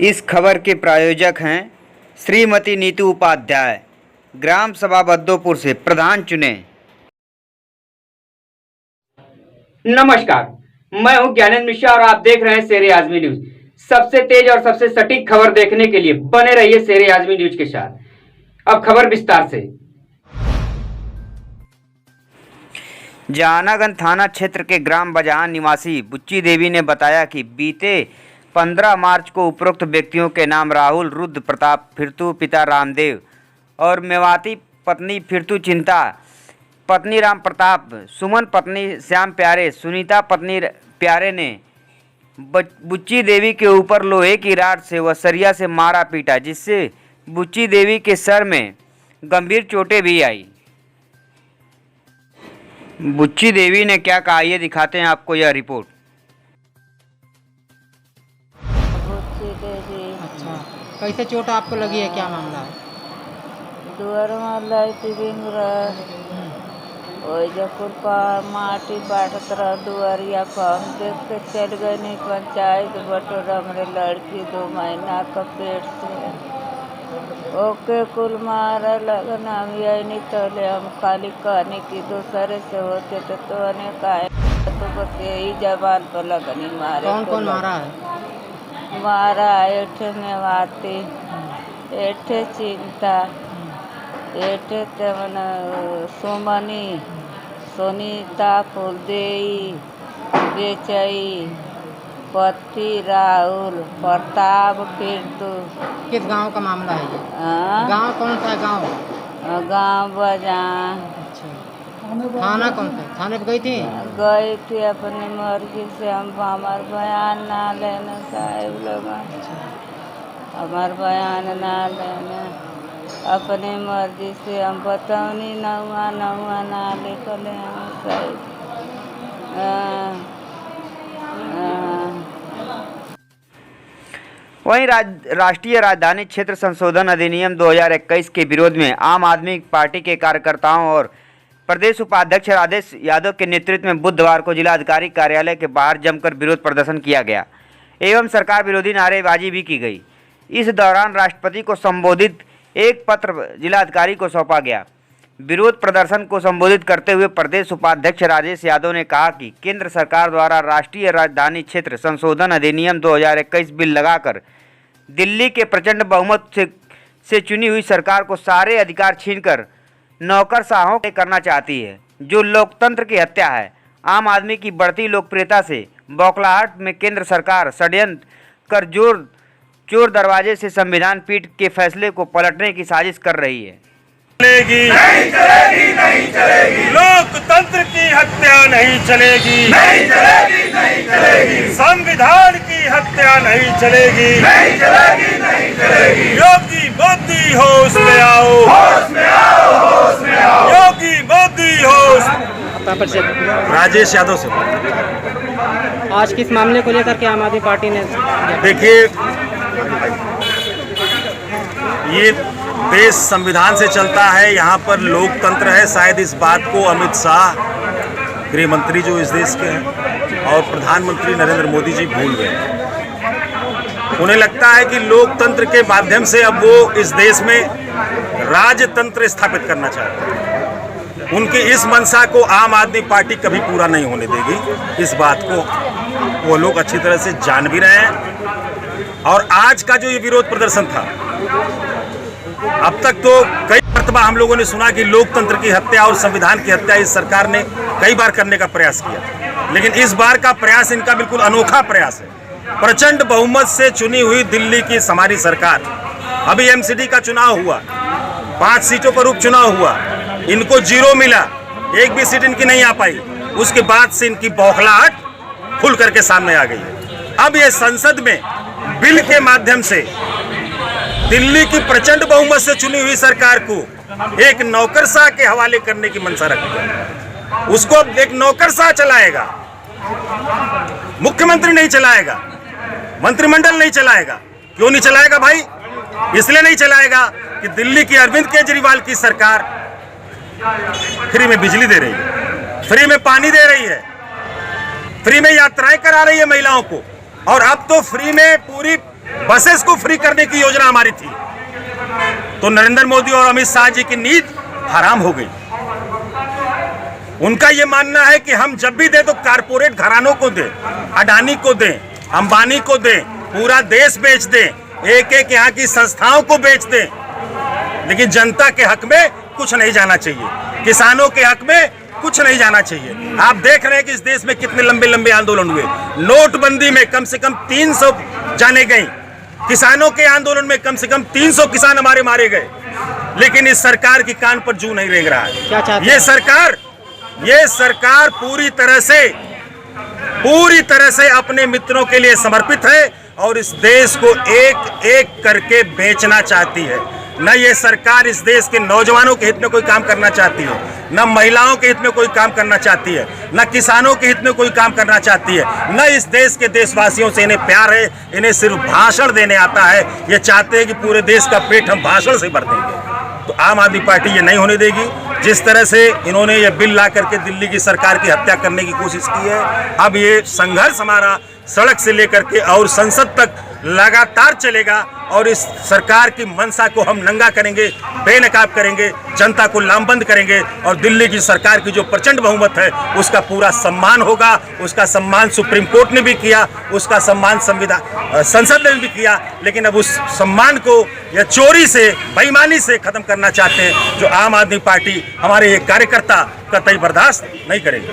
इस खबर के प्रायोजक हैं श्रीमती नीतू उपाध्याय, ग्राम सभा बद्दोपुर से प्रधान चुने। नमस्कार, मैं हूं ज्ञानेंद्र मिश्रा और आप देख रहे हैं शेर आजमी न्यूज। सबसे तेज और सबसे सटीक खबर देखने के लिए बने रहिए शेर आजमी न्यूज के साथ। अब खबर विस्तार से। जहानागंज थाना क्षेत्र के ग्राम बजहान निवासी बुच्ची देवी ने बताया कि बीते 15 मार्च को उपरोक्त व्यक्तियों के नाम राहुल रुद्र प्रताप फिरतू पिता रामदेव और मेवाती पत्नी फिरतू चिंता पत्नी राम प्रताप, सुमन पत्नी श्याम प्यारे, सुनीता पत्नी प्यारे ने बुच्ची देवी के ऊपर लोहे की राड से व सरिया से मारा पीटा, जिससे बुच्ची देवी के सर में गंभीर चोटें भी आई। बुच्ची देवी ने क्या कहा, ये दिखाते हैं आपको यह रिपोर्ट। बुच्ची देवी। अच्छा, कैसे चोट आपको लगी है, क्या मामला है? दुआर में लाइट रिंग माटी बाटत रह दुआरिया को हम देख के चल गए नहीं पंचायत बटोरा हमरे लड़की 2 महीना का पेट से ओके कुल मारा लगन हम यही नहीं तले हम खाली कहने की दूसरे से होते तो अनेक आए तो बस यही जबान पर लगनी मारे। कौन कौन मारा है? मारा एठे मेवाती, एठे चिंता, एठे तमन सुमनी, सुनीता फुलदेई, बेचई, पति राहुल प्रताप फिरतू। किस गांव का मामला है ये? गांव कौन सा गांव? गांव बजहान। अच्छा, थाना कौन सा? थाने पे गई थी? गई थी अपनी मर्जी से, हम हमार बयान ना लेना साहब लोग, हमार बयान ना लेना अपनी मर्जी से हम बतौनी नौआ ना लिखल हम साहब। वहीं राष्ट्रीय राजधानी क्षेत्र संशोधन अधिनियम 2021 के विरोध में आम आदमी पार्टी के कार्यकर्ताओं और प्रदेश उपाध्यक्ष राजेश यादव के नेतृत्व में बुधवार को जिलाधिकारी कार्यालय के बाहर जमकर विरोध प्रदर्शन किया गया एवं सरकार विरोधी नारेबाजी भी की गई। इस दौरान राष्ट्रपति को संबोधित एक पत्र जिलाधिकारी को सौंपा गया। विरोध प्रदर्शन को संबोधित करते हुए प्रदेश उपाध्यक्ष राजेश यादव ने कहा कि केंद्र सरकार द्वारा राष्ट्रीय राजधानी क्षेत्र संशोधन अधिनियम 2021 बिल लगाकर दिल्ली के प्रचंड बहुमत से चुनी हुई सरकार को सारे अधिकार छीनकर नौकरशाहों के करना चाहती है, जो लोकतंत्र की हत्या है। आम आदमी की बढ़ती लोकप्रियता से बौखलाहट में केंद्र सरकार षड्यंत्र कर चोर दरवाजे से संविधान पीठ के फैसले को पलटने की साजिश कर रही है। नहीं चलेगी, लोकतंत्र की हत्या नहीं चलेगी, संविधान की हत्या नहीं चलेगी, योगी मोदी होश में आओ, योगी मोदी होश। राजेश यादव से। आज किस मामले को लेकर के आम आदमी पार्टी ने? देखिए, ये देश संविधान से चलता है, यहाँ पर लोकतंत्र है। शायद इस बात को अमित शाह, गृह मंत्री जो इस देश के हैं, और प्रधानमंत्री नरेंद्र मोदी जी भूल गए। उन्हें लगता है कि लोकतंत्र के माध्यम से अब वो इस देश में राजतंत्र स्थापित करना चाहते हैं। उनकी इस मंशा को आम आदमी पार्टी कभी पूरा नहीं होने देगी। इस बात को वो लोग अच्छी तरह से जान भी रहे हैं। और आज का जो ये विरोध प्रदर्शन था, अब तक तो कई मरतबा हम लोगों ने सुना कि लोकतंत्र की हत्या और संविधान की हत्या इस सरकार ने कई बार करने का प्रयास किया, लेकिन इस बार का प्रयास इनका बिल्कुल अनोखा प्रयास है। प्रचंड बहुमत से चुनी हुई दिल्ली की हमारी सरकार, अभी एमसीडी का चुनाव हुआ, 5 सीटों पर उपचुनाव हुआ, इनको 0 मिला, एक भी सीट इनकी नहीं आ पाई। उसके बाद से इनकी बौखलाहट खुल करके सामने आ गई है। अब ये संसद में बिल के माध्यम से दिल्ली की प्रचंड बहुमत से चुनी हुई सरकार को एक नौकरशाह के हवाले करने की मंशा रखती है। उसको एक नौकरशाह चलाएगा, मुख्यमंत्री नहीं चलाएगा, मंत्रिमंडल नहीं चलाएगा। क्यों नहीं चलाएगा भाई? इसलिए नहीं चलाएगा कि दिल्ली की अरविंद केजरीवाल की सरकार फ्री में बिजली दे रही है, फ्री में पानी दे रही है, फ्री में यात्राएं करा रही है महिलाओं को, और अब तो फ्री में पूरी बसेस को फ्री करने की योजना हमारी थी। तो नरेंद्र मोदी और अमित शाह जी की नीति हराम हो गई। उनका यह मानना है कि हम जब भी दें तो कारपोरेट घरानों को दें, अडानी को दें, अंबानी को दें, पूरा देश बेच दें, एक एक यहाँ की संस्थाओं को बेच दें, लेकिन जनता के हक में कुछ नहीं जाना चाहिए, किसानों के हक में कुछ नहीं जाना चाहिए। आप देख रहे हैं कि इस देश में कितने लंबे लंबे आंदोलन हुए। नोटबंदी में कम से कम 300 जाने गई, किसानों के आंदोलन में कम से कम 300 किसान हमारे मारे गए, लेकिन इस सरकार की कान पर जू नहीं रेंग रहा है। क्या चाहते हैं? ये सरकार पूरी तरह से अपने मित्रों के लिए समर्पित है और इस देश को एक एक करके बेचना चाहती है। न ये सरकार इस देश के नौजवानों के हित में कोई काम करना चाहती है, न महिलाओं के हित में कोई काम करना चाहती है, न किसानों के हित में कोई काम करना चाहती है, न इस देश के देशवासियों से इन्हें प्यार है। इन्हें सिर्फ भाषण देने आता है। ये चाहते हैं कि पूरे देश का पेट हम भाषण से भर देंगे। तो आम आदमी पार्टी ये नहीं होने देगी। जिस तरह से इन्होंने ये बिल ला करके दिल्ली की सरकार की हत्या करने की कोशिश की है, अब ये संघर्ष हमारा सड़क से लेकर के और संसद तक लगातार चलेगा और इस सरकार की मंशा को हम नंगा करेंगे, बेनकाब करेंगे, जनता को लामबंद करेंगे और दिल्ली की सरकार की जो प्रचंड बहुमत है उसका पूरा सम्मान होगा। उसका सम्मान सुप्रीम कोर्ट ने भी किया, उसका सम्मान संसद ने भी किया, लेकिन अब उस सम्मान को या चोरी से, बेईमानी से खत्म करना चाहते हैं, जो आम आदमी पार्टी हमारे ये कार्यकर्ता कतई बर्दाश्त नहीं करेंगे।